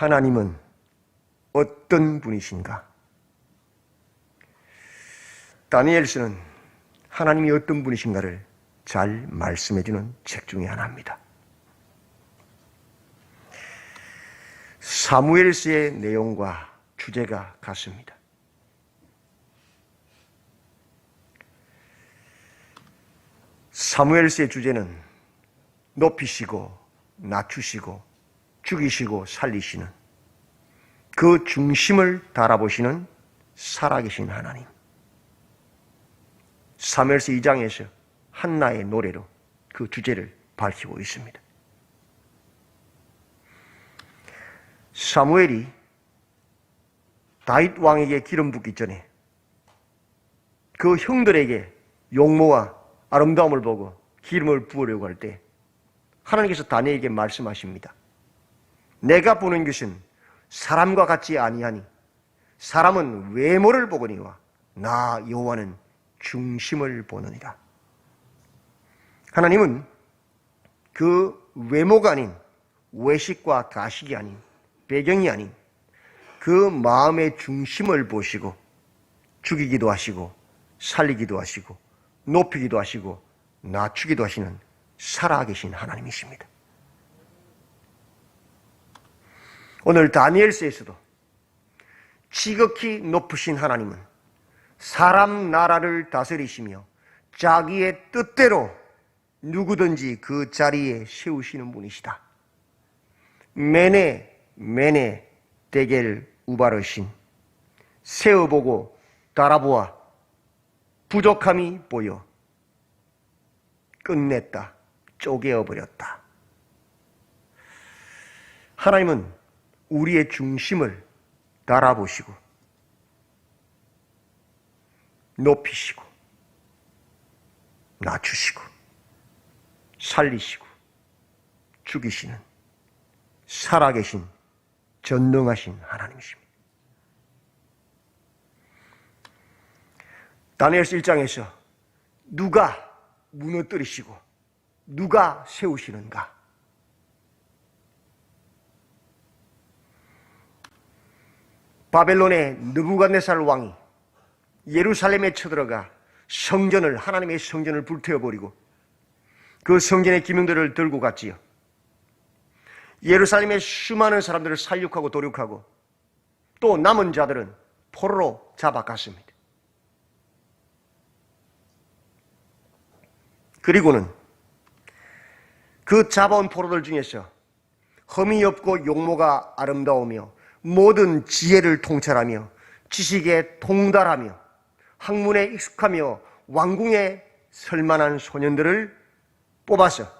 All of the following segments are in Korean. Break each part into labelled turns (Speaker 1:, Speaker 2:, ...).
Speaker 1: 하나님은 어떤 분이신가? 다니엘서는 하나님이 어떤 분이신가를 잘 말씀해주는 책 중에 하나입니다. 사무엘서의 내용과 주제가 같습니다. 사무엘서의 주제는 높이시고 낮추시고 죽이시고 살리시는 그 중심을 달아보시는 살아계신 하나님. 사무엘서 2장에서 한나의 노래로 그 주제를 밝히고 있습니다. 사무엘이 다윗 왕에게 기름 붓기 전에 그 형들에게 용모와 아름다움을 보고 기름을 부으려고 할 때 하나님께서 다니엘에게 말씀하십니다. 내가 보는 것은 사람과 같지 아니하니 사람은 외모를 보거니와 나 여호와는 중심을 보느니라. 하나님은 그 외모가 아닌 외식과 가식이 아닌 배경이 아닌 그 마음의 중심을 보시고 죽이기도 하시고 살리기도 하시고 높이기도 하시고 낮추기도 하시는 살아계신 하나님이십니다. 오늘 다니엘서에서도 지극히 높으신 하나님은 사람 나라를 다스리시며 자기의 뜻대로 누구든지 그 자리에 세우시는 분이시다. 메네 데겔 우바르신 세어보고 달아보아 부족함이 보여 끝냈다. 쪼개어버렸다. 하나님은 우리의 중심을 달아보시고 높이시고 낮추시고 살리시고 죽이시는 살아계신 전능하신 하나님이십니다. 다니엘서 1장에서 누가 무너뜨리시고 누가 세우시는가? 바벨론의 느부갓네살 왕이 예루살렘에 쳐들어가 하나님의 성전을 불태워버리고 그 성전의 기명들을 들고 갔지요. 예루살렘의 수많은 사람들을 살육하고 도륙하고 또 남은 자들은 포로로 잡아갔습니다. 그리고는 그 잡아온 포로들 중에서 흠이 없고 용모가 아름다우며 모든 지혜를 통찰하며 지식에 통달하며 학문에 익숙하며 왕궁에 설만한 소년들을 뽑아서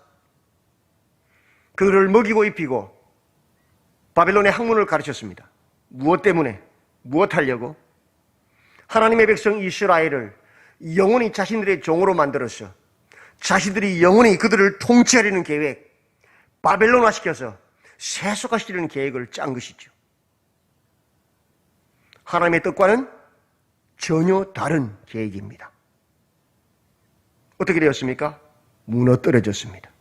Speaker 1: 그들을 먹이고 입히고 바벨론의 학문을 가르쳤습니다. 무엇 때문에? 무엇 하려고? 하나님의 백성 이스라엘을 영원히 자신들의 종으로 만들어서 자신들이 영원히 그들을 통치하려는 계획, 바벨론화시켜서 세속화시키려는 계획을 짠 것이죠. 하나님의 뜻과는 전혀 다른 계획입니다. 어떻게 되었습니까? 무너뜨려졌습니다.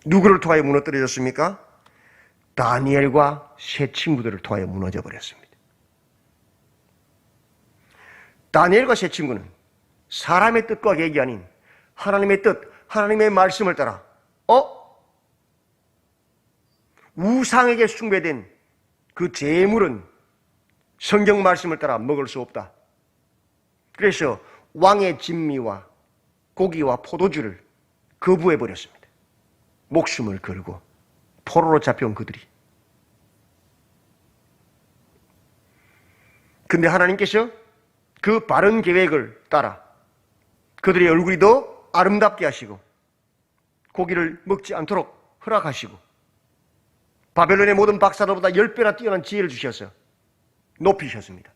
Speaker 1: 누구를 통하여 무너뜨려졌습니까? 다니엘과 세 친구들을 통하여 무너져 버렸습니다. 다니엘과 세 친구는 사람의 뜻과 계획이 아닌 하나님의 뜻, 하나님의 말씀을 따라 우상에게 숭배된 그 제물은 성경 말씀을 따라 먹을 수 없다. 그래서 왕의 진미와 고기와 포도주를 거부해버렸습니다. 목숨을 걸고 포로로 잡혀온 그들이. 근데 하나님께서 그 바른 계획을 따라 그들의 얼굴이 더 아름답게 하시고 고기를 먹지 않도록 허락하시고 바벨론의 모든 박사들보다 10배나 뛰어난 지혜를 주셔서 높이셨습니다.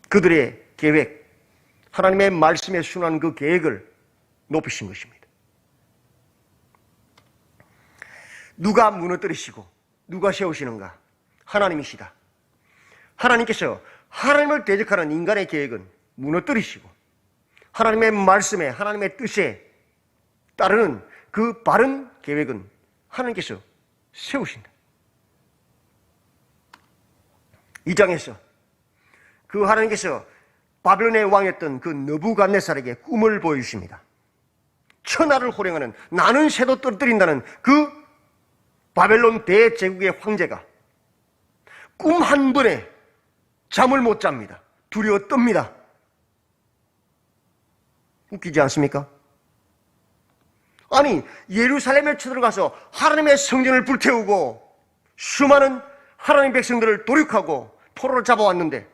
Speaker 1: 그들의 계획, 하나님의 말씀에 순한 그 계획을 높이신 것입니다. 누가 무너뜨리시고 누가 세우시는가? 하나님이시다. 하나님께서 하나님을 대적하는 인간의 계획은 무너뜨리시고 하나님의 말씀에 하나님의 뜻에 따르는 그 바른 계획은 하나님께서 세우신다. 이 장에서 그 하나님께서 바벨론의 왕이었던 그 느부갓네살에게 꿈을 보여주십니다. 천하를 호령하는, 나는 새도 떨어뜨린다는 그 바벨론 대제국의 황제가 꿈 한 번에 잠을 못 잡니다. 두려워 떱니다. 웃기지 않습니까? 아니, 예루살렘에 쳐들어가서 하나님의 성전을 불태우고 수많은 하나님 백성들을 도륙하고 포로로 잡아왔는데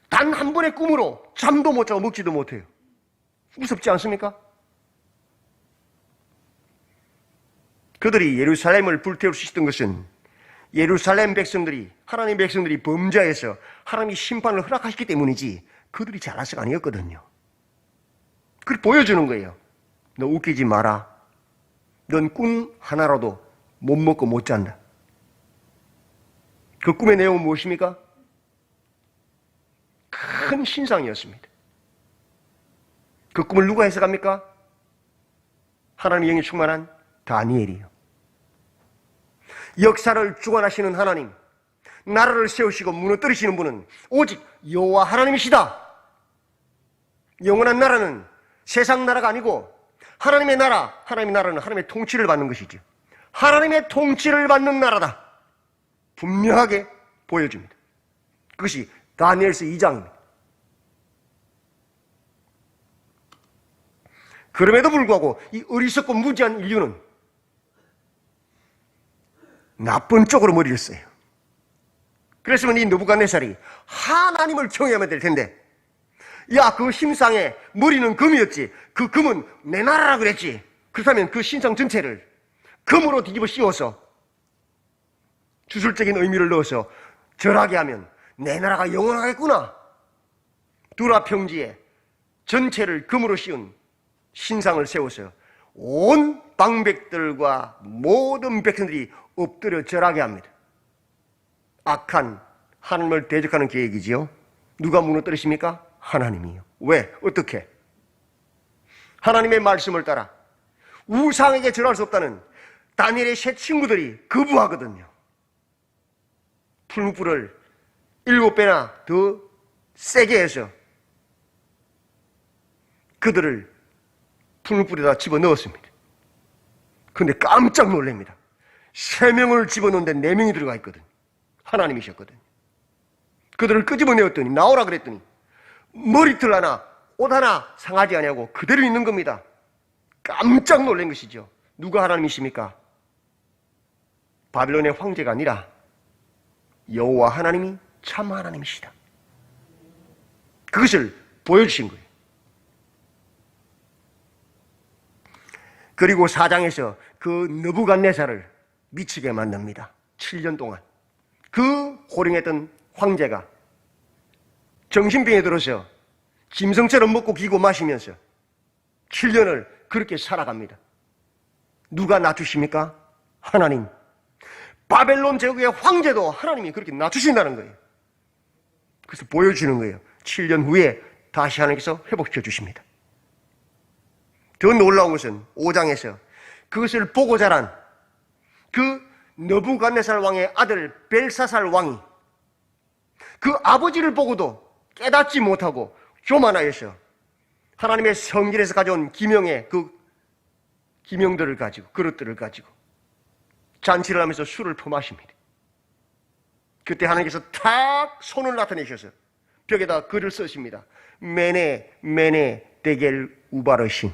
Speaker 1: 단 한 번의 꿈으로 잠도 못 자고 먹지도 못해요. 무섭지 않습니까? 그들이 예루살렘을 불태울 수 있었던 것은 예루살렘 백성들이, 하나님 백성들이 범죄해서 하나님이 심판을 허락하셨기 때문이지 그들이 잘나서가 아니었거든요. 그걸 보여주는 거예요. 너 웃기지 마라. 넌 꿈 하나라도 못 먹고 못 잔다. 그 꿈의 내용은 무엇입니까? 큰 신상이었습니다. 그 꿈을 누가 해석합니까? 하나님의 영이 충만한 다니엘이요. 역사를 주관하시는 하나님, 나라를 세우시고 무너뜨리시는 분은 오직 여호와 하나님이시다. 영원한 나라는 세상 나라가 아니고 하나님의 나라, 하나님의 나라는 하나님의 통치를 받는 것이죠. 하나님의 통치를 받는 나라다. 분명하게 보여줍니다. 그것이 다니엘서 2장입니다. 그럼에도 불구하고 이 어리석고 무지한 인류는 나쁜 쪽으로 머리를 써요. 그랬으면 이 느부갓네살이 하나님을 경외하면 될 텐데, 야, 그 신상의 머리는 금이었지, 그 금은 내 나라라 그랬지, 그렇다면 그 신상 전체를 금으로 뒤집어 씌워서 주술적인 의미를 넣어서 절하게 하면 내 나라가 영원하겠구나. 두라 평지에 전체를 금으로 씌운 신상을 세워서 온 방백들과 모든 백성들이 엎드려 절하게 합니다. 악한 하나님을 대적하는 계획이지요. 누가 무너뜨리십니까? 하나님이요. 왜? 어떻게? 하나님의 말씀을 따라 우상에게 절할 수 없다는 다니엘의 세 친구들이 거부하거든요. 풀무불을 7배나 더 세게 해서 그들을 풀무불에다 집어넣었습니다. 그런데 깜짝 놀랍니다. 3명을 집어넣는데 4명이 들어가 있거든요. 하나님이셨거든요. 그들을 끄집어내었더니, 나오라 그랬더니 머리털 하나, 옷 하나 상하지 아니하고 그대로 있는 겁니다. 깜짝 놀란 것이죠. 누가 하나님이십니까? 바벨론의 황제가 아니라 여호와 하나님이 참 하나님이시다. 그것을 보여주신 거예요. 그리고 4장에서 그 느부갓네살을 미치게 만듭니다. 7년 동안 그 호령했던 황제가 정신병에 들어서 짐승처럼 먹고 기고 마시면서 7년을 그렇게 살아갑니다. 누가 낮추십니까? 하나님. 바벨론 제국의 황제도 하나님이 그렇게 낮추신다는 거예요. 그래서 보여주는 거예요. 7년 후에 다시 하나님께서 회복시켜 주십니다. 더 놀라운 것은 5장에서 그것을 보고 자란 그 느부갓네살 왕의 아들 벨사살 왕이 그 아버지를 보고도 깨닫지 못하고 교만하여서 하나님의 성전에서 가져온 기명의 그 기명들을 가지고, 그릇들을 가지고 잔치를 하면서 술을 퍼마십니다. 그때 하나님께서 탁 손을 나타내셔서 벽에다 글을 쓰십니다. 메네 메네 데겔 우바르신.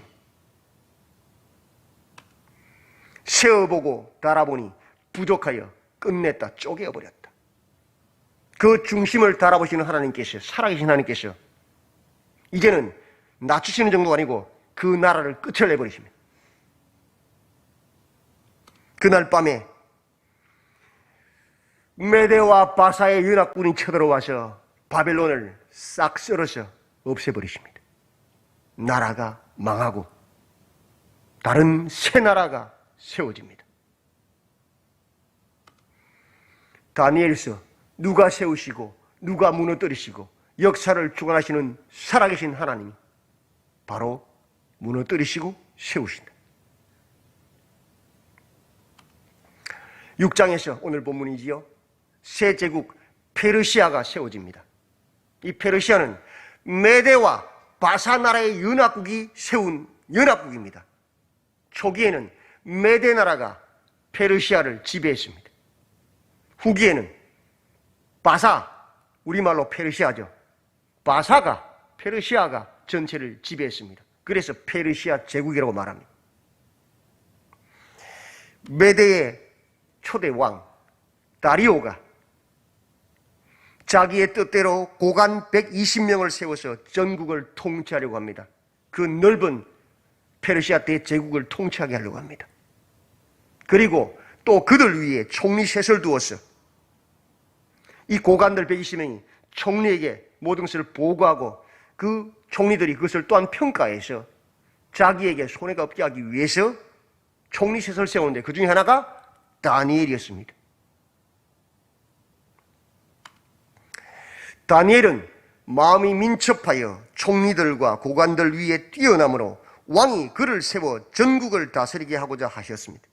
Speaker 1: 세어보고 달아보니 부족하여 끝냈다, 쪼개어버렸다. 그 중심을 달아보시는 하나님께서, 살아계신 하나님께서 이제는 낮추시는 정도가 아니고 그 나라를 끝을 내버리십니다. 그날 밤에 메대와 바사의 연합군이 쳐들어와서 바벨론을 싹 썰어서 없애버리십니다. 나라가 망하고 다른 새 나라가 세워집니다. 다니엘서 누가 세우시고 누가 무너뜨리시고 역사를 주관하시는 살아계신 하나님이 바로 무너뜨리시고 세우신다. 6장에서 오늘 본문이지요. 새 제국 페르시아가 세워집니다. 이 페르시아는 메대와 바사 나라의 연합국이 세운 연합국입니다. 초기에는 메대 나라가 페르시아를 지배했습니다. 후기에는 바사, 우리말로 페르시아죠. 바사가, 페르시아가 전체를 지배했습니다. 그래서 페르시아 제국이라고 말합니다. 메대의 초대 왕 다리오가 자기의 뜻대로 고관 120명을 세워서 전국을 통치하려고 합니다. 그 넓은 페르시아 대제국을 통치하게 하려고 합니다. 그리고 또 그들 위에 총리 셋을 두어서 이 고관들 120명이 총리에게 모든 것을 보고하고 그 총리들이 그것을 또한 평가해서 자기에게 손해가 없게 하기 위해서 총리 셋을 세우는데 그 중에 하나가 다니엘이었습니다. 다니엘은 마음이 민첩하여 총리들과 고관들 위에 뛰어나므로 왕이 그를 세워 전국을 다스리게 하고자 하셨습니다.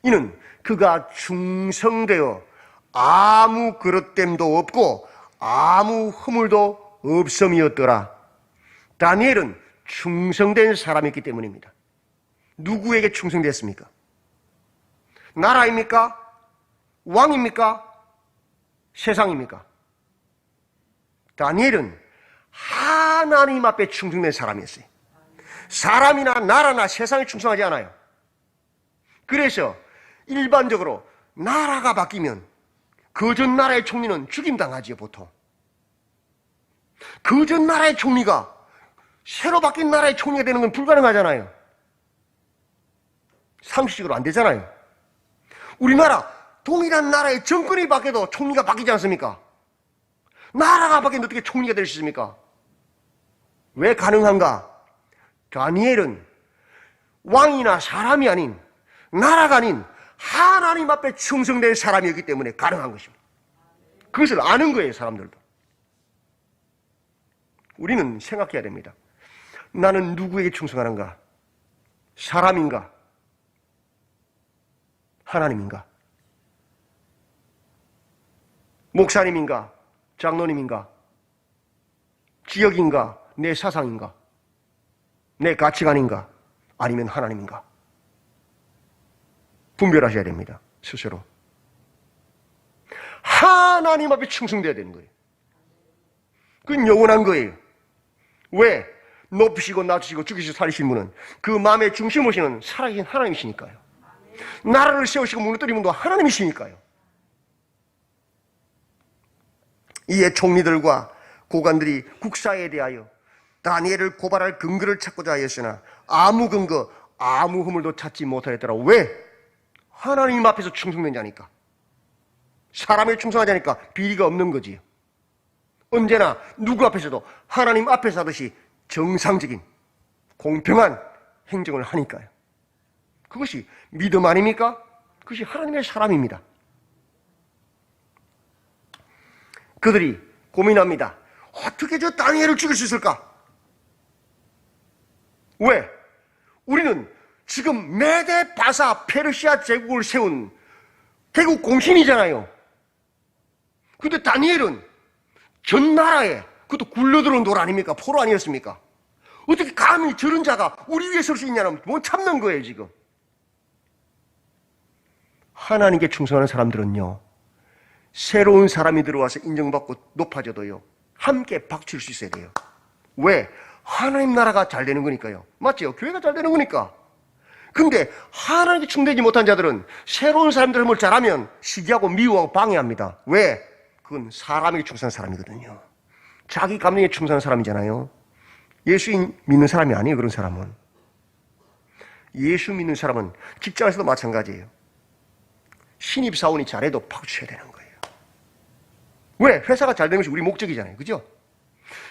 Speaker 1: 이는 그가 충성되어 아무 그릇됨도 없고 아무 허물도 없음이었더라. 다니엘은 충성된 사람이었기 때문입니다. 누구에게 충성됐습니까? 나라입니까? 왕입니까? 세상입니까? 다니엘은 하나님 앞에 충성된 사람이었어요. 사람이나 나라나 세상에 충성하지 않아요. 그래서 일반적으로 나라가 바뀌면 그 전 나라의 총리는 죽임당하지요, 보통. 그 전 나라의 총리가 새로 바뀐 나라의 총리가 되는 건 불가능하잖아요. 상식적으로 안 되잖아요. 우리나라 동일한 나라의 정권이 바뀌어도 총리가 바뀌지 않습니까? 나라가 바뀌는데 어떻게 총리가 될 수 있습니까? 왜 가능한가? 다니엘은 왕이나 사람이 아닌, 나라가 아닌 하나님 앞에 충성된 사람이었기 때문에 가능한 것입니다. 그것을 아는 거예요, 사람들도. 우리는 생각해야 됩니다. 나는 누구에게 충성하는가? 사람인가? 하나님인가? 목사님인가? 장로님인가? 지역인가? 내 사상인가? 내 가치관인가? 아니면 하나님인가? 분별하셔야 됩니다. 스스로. 하나님 앞에 충성돼야 되는 거예요. 그건 영원한 거예요. 왜? 높이시고 낮추시고 죽이시고 살리신 분은 그 마음의 중심 오시는 살아계신 하나님이시니까요. 나라를 세우시고 무너뜨리는 분도 하나님이시니까요. 이에 총리들과 고관들이 국사에 대하여 다니엘을 고발할 근거를 찾고자 하였으나 아무 근거, 아무 허물도 찾지 못하였더라. 왜? 하나님 앞에서 충성된 자니까. 사람에 충성하지 않으니까 비리가 없는 거지요. 언제나 누구 앞에서도 하나님 앞에서 하듯이 정상적인 공평한 행정을 하니까요. 그것이 믿음 아닙니까? 그것이 하나님의 사람입니다. 그들이 고민합니다. 어떻게 저 다니엘을 죽일 수 있을까? 왜? 우리는 지금 메대 바사 페르시아 제국을 세운 대국 공신이잖아요. 근데 다니엘은 전 나라에 그것도 굴러들어온 돌 아닙니까? 포로 아니었습니까? 어떻게 감히 저런 자가 우리 위에 설 수 있냐면 못 참는 거예요, 지금. 하나님께 충성하는 사람들은요, 새로운 사람이 들어와서 인정받고 높아져도요, 함께 박칠 수 있어야 돼요. 왜? 하나님 나라가 잘 되는 거니까요. 맞죠? 교회가 잘 되는 거니까. 근데 하나님께 충성되지 못한 자들은 새로운 사람들을 뭘 잘하면 시기하고 미워하고 방해합니다. 왜? 그건 사람에게 충성한 사람이거든요. 자기 감정에 충성한 사람이잖아요. 예수 믿는 사람이 아니에요, 그런 사람은. 예수 믿는 사람은 직장에서도 마찬가지예요. 신입사원이 잘해도 박수쳐야 되는 거예요. 왜? 회사가 잘 되는 것이 우리 목적이잖아요. 그죠?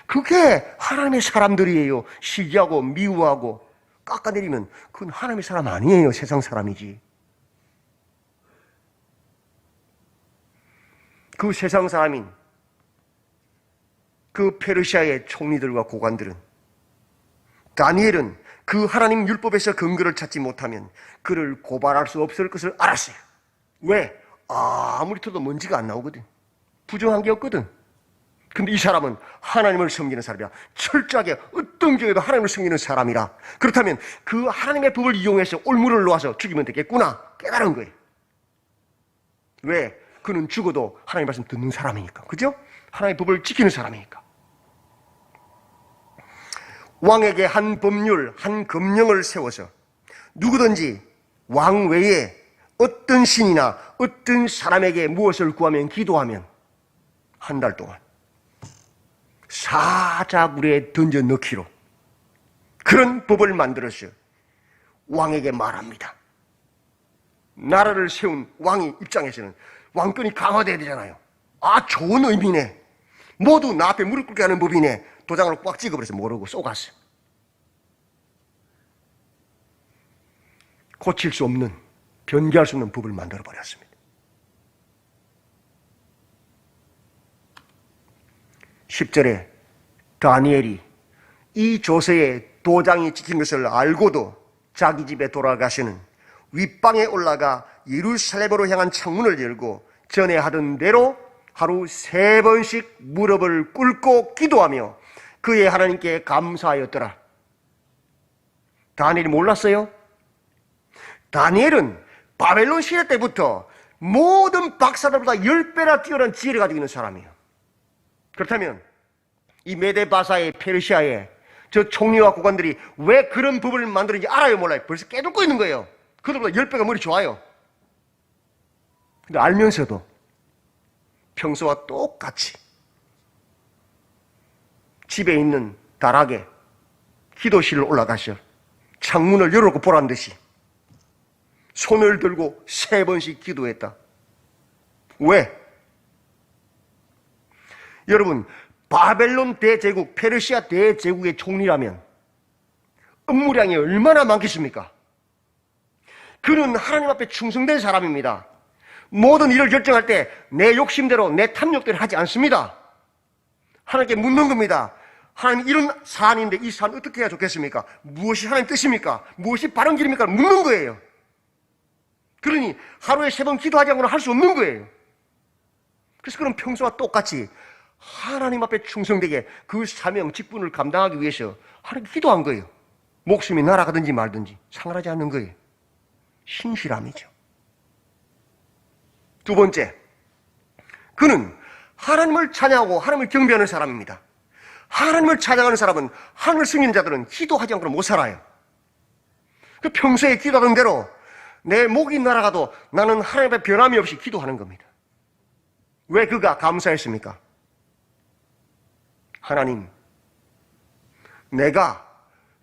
Speaker 1: 그게 하나님의 사람들이에요. 시기하고 미워하고 깎아내리면 그건 하나님의 사람 아니에요. 세상 사람이지. 그 세상 사람인 그 페르시아의 총리들과 고관들은, 다니엘은 그 하나님 율법에서 근거를 찾지 못하면 그를 고발할 수 없을 것을 알았어요. 왜? 아무리 터도 먼지가 안 나오거든. 부정한 게 없거든. 근데 이 사람은 하나님을 섬기는 사람이야. 철저하게 어떤 경우에도 하나님을 섬기는 사람이라. 그렇다면 그 하나님의 법을 이용해서 올무를 놓아서 죽이면 되겠구나 깨달은 거예요. 왜? 그는 죽어도 하나님 말씀 듣는 사람이니까. 그죠? 하나님의 법을 지키는 사람이니까. 왕에게 한 법률, 한 금령을 세워서 누구든지 왕 외에 어떤 신이나 어떤 사람에게 무엇을 구하면 기도하면 한 달 동안 사자굴에 던져 넣기로 그런 법을 만들어서 왕에게 말합니다. 나라를 세운 왕의 입장에서는 왕권이 강화돼야 되잖아요. 좋은 의미네. 모두 나 앞에 무릎 꿇게 하는 법이네. 도장을 꽉 찍어버려서 모르고 쏘갔어요. 고칠 수 없는, 변개할 수 없는 법을 만들어버렸습니다. 10절에 다니엘이 이 조서에 도장이 찍힌 것을 알고도 자기 집에 돌아가시는 윗방에 올라가 예루살렘으로 향한 창문을 열고 전에 하던 대로 하루 3번씩 무릎을 꿇고 기도하며 그의 하나님께 감사하였더라. 다니엘이 몰랐어요? 다니엘은 바벨론 시대 때부터 모든 박사들보다 10배나 뛰어난 지혜를 가지고 있는 사람이에요. 그렇다면 이 메데바사의 페르시아의 저 총리와 고관들이 왜 그런 법을 만드는지 알아요 몰라요? 벌써 깨닫고 있는 거예요. 그들보다 10배가 머리 좋아요. 근데 알면서도 평소와 똑같이 집에 있는 다락에 기도실을 올라가셔 창문을 열어놓고 보란 듯이 손을 들고 3번씩 기도했다. 왜? 여러분, 바벨론 대제국, 페르시아 대제국의 총리라면 업무량이 얼마나 많겠습니까? 그는 하나님 앞에 충성된 사람입니다. 모든 일을 결정할 때 내 욕심대로, 내 탐욕대로 하지 않습니다. 하나님께 묻는 겁니다. 하나님, 이런 사안인데 이 사안 어떻게 해야 좋겠습니까? 무엇이 하나님 뜻입니까? 무엇이 바른 길입니까? 묻는 거예요. 그러니 하루에 3번 기도하지 않고는 할 수 없는 거예요. 그래서 그는 평소와 똑같이 하나님 앞에 충성되게 그 사명, 직분을 감당하기 위해서 하나님께 기도한 거예요. 목숨이 날아가든지 말든지 상관하지 않는 거예요. 신실함이죠. 두 번째, 그는 하나님을 찬양하고 하나님을 경배하는 사람입니다. 하나님을 찬양하는 사람은, 하나님을 섬기는 자들은 기도하지 않고는 못 살아요. 그 평소에 기도하던 대로 내 목이 날아가도 나는 하나님 앞에 변함이 없이 기도하는 겁니다. 왜 그가 감사했습니까? 하나님, 내가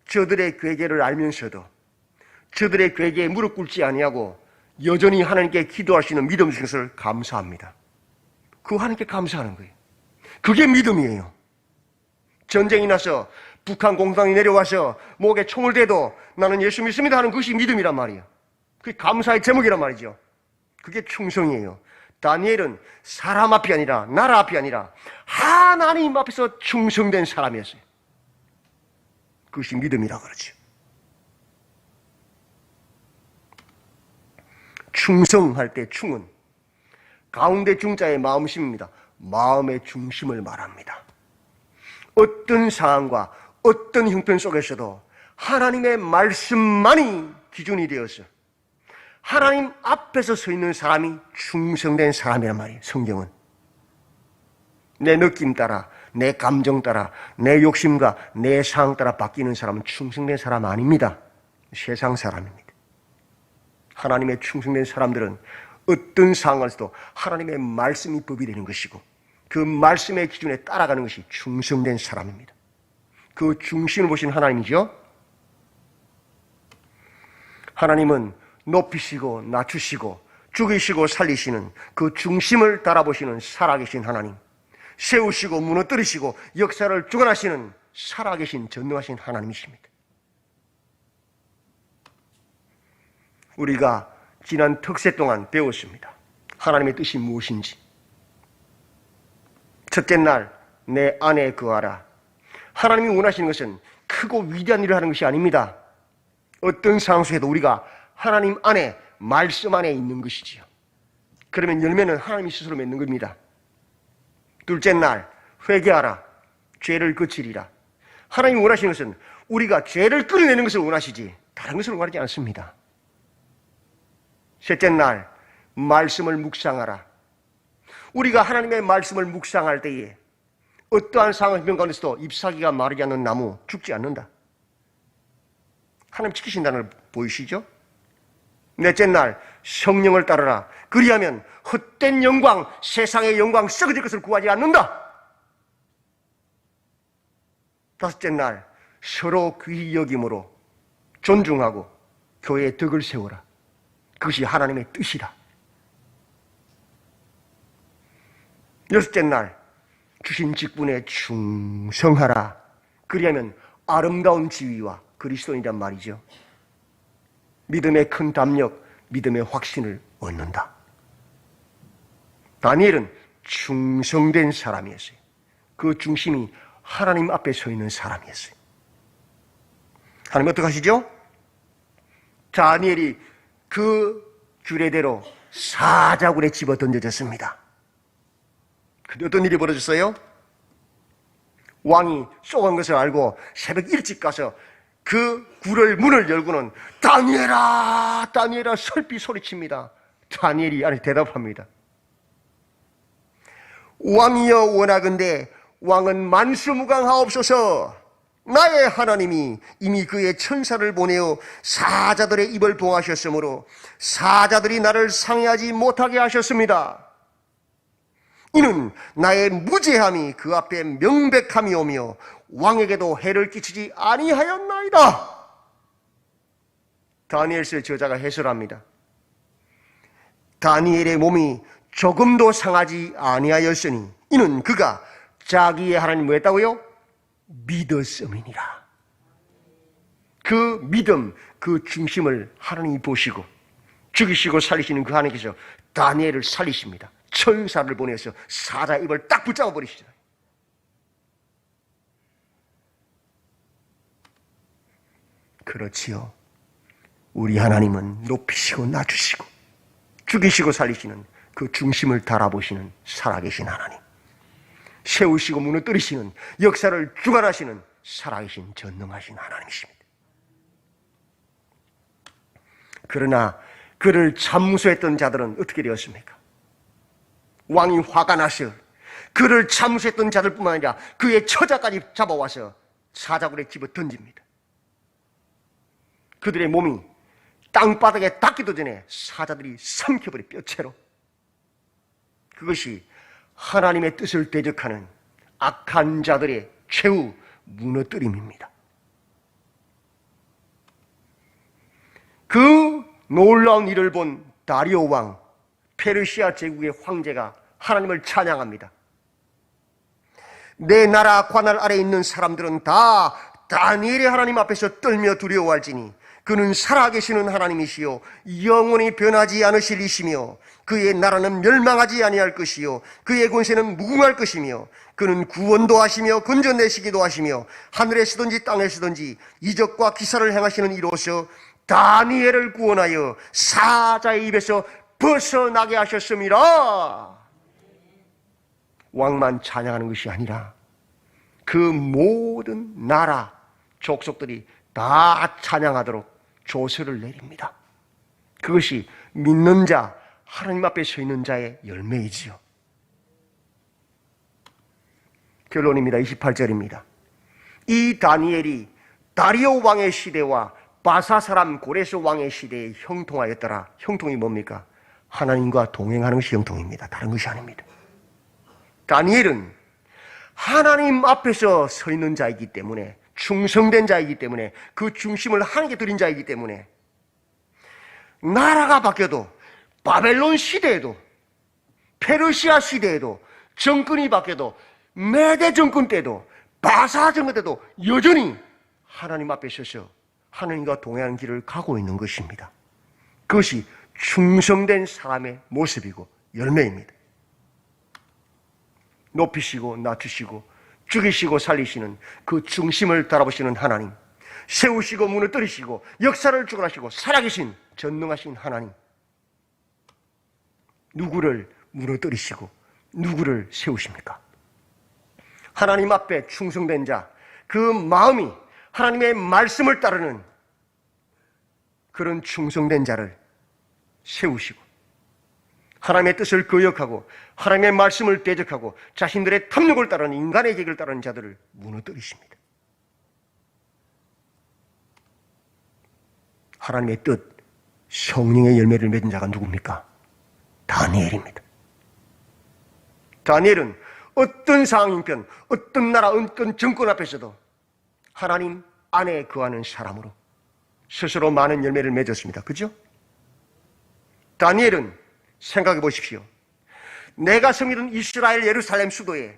Speaker 1: 저들의 괴계를 알면서도 저들의 괴계에 무릎 꿇지 아니하고 여전히 하나님께 기도할 수 있는 믿음 주신 것을 감사합니다. 그 하나님께 감사하는 거예요. 그게 믿음이에요. 전쟁이 나서 북한 공산당이 내려와서 목에 총을 대도 나는 예수 믿습니다 하는 것이 믿음이란 말이에요. 그게 감사의 제목이란 말이죠. 그게 충성이에요. 다니엘은 사람 앞이 아니라, 나라 앞이 아니라 하나님 앞에서 충성된 사람이었어요. 그것이 믿음이라고 그러죠. 충성할 때 충은 가운데 중자의 마음심입니다. 마음의 중심을 말합니다. 어떤 상황과 어떤 형편 속에서도 하나님의 말씀만이 기준이 되어서 하나님 앞에서 서 있는 사람이 충성된 사람이란 말이에요. 성경은 내 느낌 따라, 내 감정 따라, 내 욕심과 내 상황 따라 바뀌는 사람은 충성된 사람 아닙니다. 세상 사람입니다. 하나님의 충성된 사람들은 어떤 상황에서도 하나님의 말씀이 법이 되는 것이고 그 말씀의 기준에 따라가는 것이 충성된 사람입니다. 그 중심을 보신 하나님이죠. 하나님은 높이시고 낮추시고 죽이시고 살리시는 그 중심을 따라보시는 살아계신 하나님, 세우시고 무너뜨리시고 역사를 주관하시는 살아계신 전능하신 하나님이십니다. 우리가 지난 특세 동안 배웠습니다. 하나님의 뜻이 무엇인지. 첫째 날 내 안에 거하라. 하나님이 원하시는 것은 크고 위대한 일을 하는 것이 아닙니다. 어떤 상황 속에도 우리가 하나님 안에, 말씀 안에 있는 것이지요. 그러면 열매는 하나님이 스스로 맺는 겁니다. 둘째 날 회개하라. 죄를 그치리라. 하나님이 원하시는 것은 우리가 죄를 끊어내는 것을 원하시지 다른 것을 원하지 않습니다. 셋째 날 말씀을 묵상하라. 우리가 하나님의 말씀을 묵상할 때에 어떠한 상황 형편 가운데서도 잎사귀가 마르지 않는 나무 죽지 않는다. 하나님 지키신다는 걸 보이시죠? 넷째 날 성령을 따르라. 그리하면 헛된 영광, 세상의 영광, 썩어질 것을 구하지 않는다. 다섯째 날 서로 귀히 여김으로 존중하고 교회의 덕을 세워라. 그것이 하나님의 뜻이다. 여섯째 날 주신 직분에 충성하라. 그리하면 아름다운 지위와 그리스도인이란 말이죠. 믿음의 큰 담력, 믿음의 확신을 얻는다. 다니엘은 충성된 사람이었어요. 그 중심이 하나님 앞에 서 있는 사람이었어요. 하나님 어떻게 하시죠? 다니엘이 그 규례대로 사자굴에 집어 던져졌습니다. 근데 어떤 일이 벌어졌어요? 왕이 쏘간 것을 알고 새벽 일찍 가서 그 굴을 문을 열고는 다니엘아 다니엘아 설비 소리칩니다. 다니엘이 안에 대답합니다. 왕이여 원하건대 왕은 만수무강하옵소서. 나의 하나님이 이미 그의 천사를 보내어 사자들의 입을 봉하셨으므로 사자들이 나를 상해하지 못하게 하셨습니다. 이는 나의 무죄함이 그 앞에 명백함이 오며 왕에게도 해를 끼치지 아니하였나이다. 다니엘서의 저자가 해설합니다. 다니엘의 몸이 조금도 상하지 아니하였으니 이는 그가 자기의 하나님 뭐였다고요? 믿었음이니라. 그 믿음, 그 중심을 하나님이 보시고 죽이시고 살리시는 그 하나님께서 다니엘을 살리십니다. 천사를 보내서 사자 입을 딱 붙잡아 버리시죠. 그렇지요. 우리 하나님은 높이시고 낮추시고 죽이시고 살리시는 그 중심을 달아보시는 살아계신 하나님, 세우시고 무너뜨리시는 역사를 주관하시는 살아계신 전능하신 하나님이십니다. 그러나 그를 참수했던 자들은 어떻게 되었습니까? 왕이 화가 나서 그를 참수했던 자들뿐만 아니라 그의 처자까지 잡아와서 사자굴에 집어 던집니다. 그들의 몸이 땅바닥에 닿기도 전에 사자들이 삼켜버려 뼈채로. 그것이 하나님의 뜻을 대적하는 악한 자들의 최후 무너뜨림입니다. 그 놀라운 일을 본 다리오 왕, 페르시아 제국의 황제가 하나님을 찬양합니다. 내 나라 관할 아래에 있는 사람들은 다 다니엘의 하나님 앞에서 떨며 두려워할지니 그는 살아계시는 하나님이시요 영원히 변하지 않으실 이시며 그의 나라는 멸망하지 아니할 것이요 그의 권세는 무궁할 것이며 그는 구원도 하시며 건져내시기도 하시며 하늘에서든지 땅에서든지 이적과 기사를 행하시는 이로써 다니엘을 구원하여 사자의 입에서 벗어나게 하셨습니다. 왕만 찬양하는 것이 아니라 그 모든 나라 족속들이 다 찬양하도록 조서를 내립니다. 그것이 믿는 자, 하나님 앞에 서 있는 자의 열매이지요. 결론입니다. 28절입니다. 이 다니엘이 다리오 왕의 시대와 바사 사람 고레스 왕의 시대에 형통하였더라. 형통이 뭡니까? 하나님과 동행하는 것이 형통입니다. 다른 것이 아닙니다. 다니엘은 하나님 앞에서 서 있는 자이기 때문에, 충성된 자이기 때문에, 그 중심을 하나님께 드린 자이기 때문에 나라가 바뀌어도, 바벨론 시대에도, 페르시아 시대에도, 정권이 바뀌어도, 메대 정권 때도, 바사 정권 때도 여전히 하나님 앞에 서서 하나님과 동행하는 길을 가고 있는 것입니다. 그것이 충성된 사람의 모습이고 열매입니다. 높이시고 낮추시고 죽이시고 살리시는 그 중심을 따라보시는 하나님, 세우시고 무너뜨리시고 역사를 주관하시고 살아계신 전능하신 하나님, 누구를 무너뜨리시고 누구를 세우십니까? 하나님 앞에 충성된 자, 그 마음이 하나님의 말씀을 따르는 그런 충성된 자를 세우시고 하나님의 뜻을 거역하고 하나님의 말씀을 대적하고 자신들의 탐욕을 따르는 인간의 계획을 따르는 자들을 무너뜨리십니다. 하나님의 뜻, 성령의 열매를 맺은 자가 누굽니까? 다니엘입니다. 다니엘은 어떤 상황이든 어떤 나라, 어떤 정권 앞에서도 하나님 안에 거하는 사람으로 스스로 많은 열매를 맺었습니다. 그죠? 다니엘은 생각해 보십시오. 내가 섬기던 이스라엘 예루살렘 수도에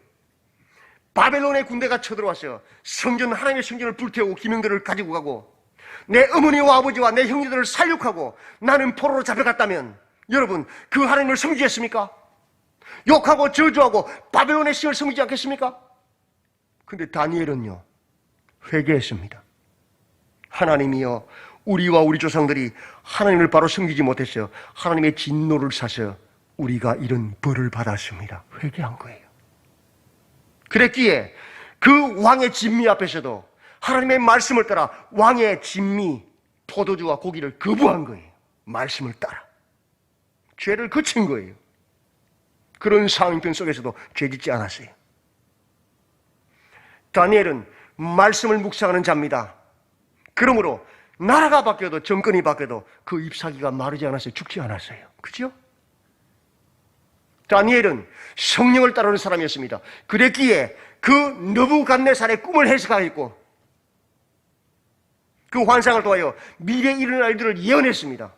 Speaker 1: 바벨론의 군대가 쳐들어와서 성전, 하나님의 성전을 불태우고 기명들을 가지고 가고 내 어머니와 아버지와 내 형제들을 살육하고 나는 포로로 잡혀갔다면 여러분 그 하나님을 섬기겠습니까? 욕하고 저주하고 바벨론의 신을 섬기지 않겠습니까? 근데 다니엘은요 회개했습니다. 하나님이여, 우리와 우리 조상들이 하나님을 바로 섬기지 못했어요. 하나님의 진노를 사서 우리가 이런 벌을 받았습니다. 회개한 거예요. 그랬기에 그 왕의 진미 앞에서도 하나님의 말씀을 따라 왕의 진미, 포도주와 고기를 거부한 거예요. 말씀을 따라 죄를 그친 거예요. 그런 상황편 속에서도 죄짓지 않았어요. 다니엘은 말씀을 묵상하는 자입니다. 그러므로 나라가 바뀌어도 정권이 바뀌어도 그 잎사귀가 마르지 않았어요. 죽지 않았어요. 그죠? 다니엘은 성령을 따르는 사람이었습니다. 그랬기에 그 느부갓네살의 꿈을 해석하였고 그 환상을 통하여 미래에 일어날 일들을 예언했습니다.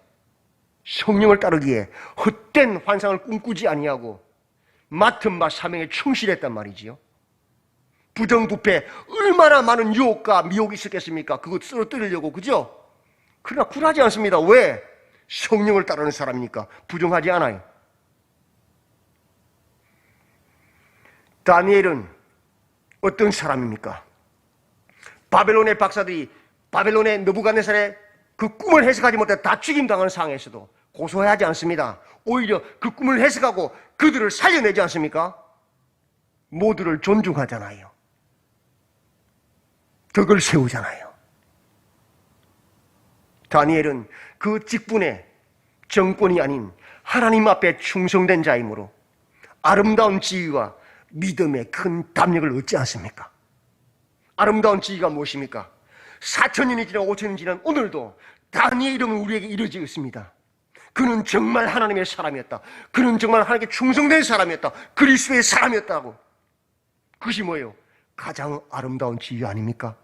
Speaker 1: 성령을 따르기에 헛된 환상을 꿈꾸지 아니하고 맡은 바 사명에 충실했단 말이지요. 부정부패 얼마나 많은 유혹과 미혹이 있었겠습니까? 그거 쓰러뜨리려고, 그죠? 그러나 굴하지 않습니다. 왜? 성령을 따르는 사람이니까 부정하지 않아요. 다니엘은 어떤 사람입니까? 바벨론의 박사들이 바벨론의 느부갓네살의 그 꿈을 해석하지 못해 다 죽임당하는 상황에서도 고소하지 않습니다. 오히려 그 꿈을 해석하고 그들을 살려내지 않습니까? 모두를 존중하잖아요. 덕을 세우잖아요. 다니엘은 그 직분에 정권이 아닌 하나님 앞에 충성된 자이므로 아름다운 지위와 믿음의 큰 담력을 얻지 않습니까? 아름다운 지위가 무엇입니까? 4,000년이 지나고 5,000년이 지난 오늘도 다니엘 이름은 우리에게 이루어져 있습니다. 그는 정말 하나님의 사람이었다. 그는 정말 하나님께 충성된 사람이었다. 그리스도의 사람이었다고. 그것이 뭐예요? 가장 아름다운 지위 아닙니까?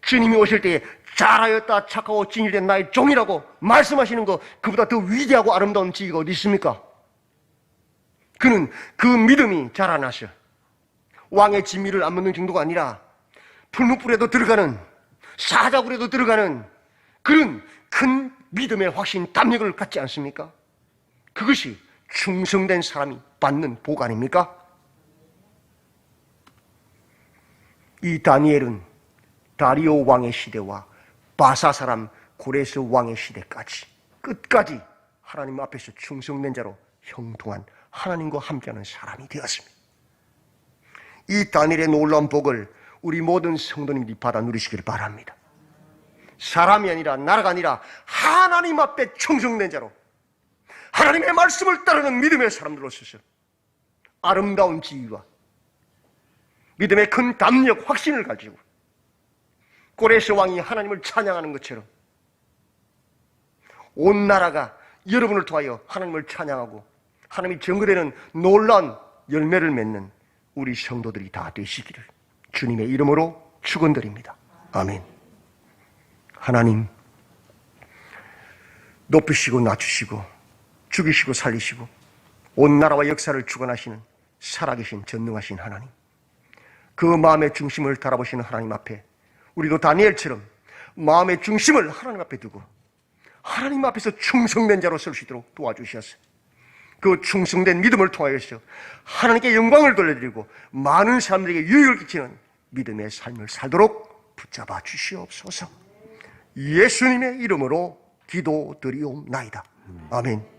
Speaker 1: 주님이 오실 때에 잘하였다 착하고 진실된 나의 종이라고 말씀하시는 거, 그보다 더 위대하고 아름다운 지위가 어디 있습니까? 그는 그 믿음이 자라나셔 왕의 진미를 안 먹는 정도가 아니라 풀무불에도 들어가는, 사자굴에도 들어가는 그런 큰 믿음의 확신, 담력을 갖지 않습니까? 그것이 충성된 사람이 받는 복 아닙니까? 이 다니엘은 다리오 왕의 시대와 바사 사람 고레스 왕의 시대까지 끝까지 하나님 앞에서 충성된 자로 형통한 하나님과 함께하는 사람이 되었습니다. 이 다니엘의 놀라운 복을 우리 모든 성도님들이 받아 누리시기를 바랍니다. 사람이 아니라 나라가 아니라 하나님 앞에 충성된 자로 하나님의 말씀을 따르는 믿음의 사람들로서 아름다운 지위와 믿음의 큰 담력, 확신을 가지고 고레스 왕이 하나님을 찬양하는 것처럼 온 나라가 여러분을 통하여 하나님을 찬양하고 하나님이 증거되는 놀라운 열매를 맺는 우리 성도들이 다 되시기를 주님의 이름으로 축원드립니다. 아멘. 하나님, 높이시고 낮추시고 죽이시고 살리시고 온 나라와 역사를 주관하시는 살아계신 전능하신 하나님, 그 마음의 중심을 달아보시는 하나님 앞에 우리도 다니엘처럼 마음의 중심을 하나님 앞에 두고 하나님 앞에서 충성된 자로 설 수 있도록 도와주셔서 그 충성된 믿음을 통하여서 하나님께 영광을 돌려드리고 많은 사람들에게 유익을 끼치는 믿음의 삶을 살도록 붙잡아 주시옵소서. 예수님의 이름으로 기도드리옵나이다. 아멘.